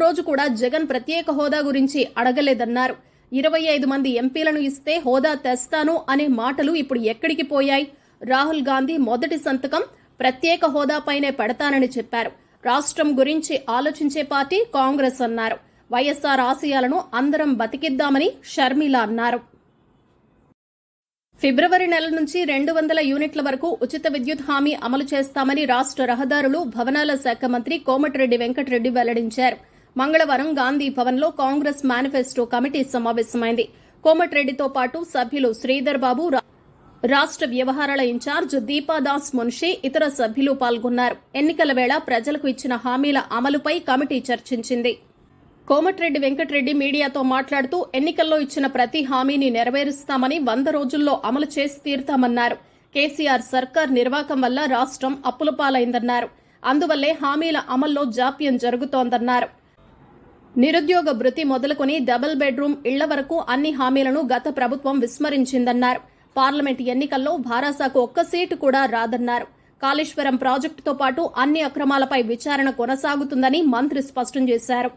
ఒక్కరోజు కూడా జగన్ ప్రత్యేక హోదా గురించి అడగలేదన్నారు. 25 మంది ఎంపీలను ఇస్తే హోదా తెస్తాను అనే మాటలు ఇప్పుడు ఎక్కడికి పోయాయి? రాహుల్ గాంధీ మొదటి సంతకం ప్రత్యేక హోదాపైనే పెడతానని చెప్పారు. రాష్ట్రం గురించి ఆలోచించే పార్టీ కాంగ్రెస్ అన్నారు. వైఎస్ఆర్ ఆశయాలను అందరం బతికిద్దామని షర్మిల అన్నారు. ఫిబ్రవరి నెల నుంచి 200 యూనిట్ల వరకు ఉచిత విద్యుత్ హామీ అమలు చేస్తామని రాష్ట్ర రహదారులు, భవనాల శాఖ మంత్రి కోమటిరెడ్డి వెంకటరెడ్డి వెల్లడించారు. మంగళవారం గాంధీ భవన్లో కాంగ్రెస్ మేనిఫెస్టో కమిటీ సమావేశమైంది. కోమటిరెడ్డితో పాటు సభ్యులు శ్రీధర్ బాబు, రాష్ట్ర వ్యవహారాల ఇన్ఛార్జ్ దీపాదాస్ మున్షి, ఇతర సభ్యులు పాల్గొన్నారు. ఎన్నికల వేళ ప్రజలకు ఇచ్చిన హామీల అమలుపై కమిటీ చర్చించింది. కోమటిరెడ్డి వెంకటరెడ్డి మీడియాతో మాట్లాడుతూ ఎన్నికల్లో ఇచ్చిన ప్రతి హామీని నెరవేరుస్తామని, 100 రోజుల్లో అమలు చేసి తీరుతామన్నారు. కేసీఆర్ సర్కార్ నిర్వాకం వల్ల రాష్ట్రం అప్పుల పాలైందన్నారు. అందువల్లే హామీల అమల్లో జాప్యం జరుగుతోందన్నారు. నిరుద్యోగ భృతి మొదలుకొని డబుల్ బెడ్రూమ్ ఇళ్ల వరకు అన్ని హామీలను గత ప్రభుత్వం విస్మరించిందన్నారు. పార్లమెంట్ ఎన్నికల్లో భారాసాకు ఒక్క సీటు కూడా రాదన్నారు. కాళేశ్వరం ప్రాజెక్టుతో పాటు అన్ని అక్రమాలపై విచారణ కొనసాగుతుందని మంత్రి స్పష్టం చేశారు.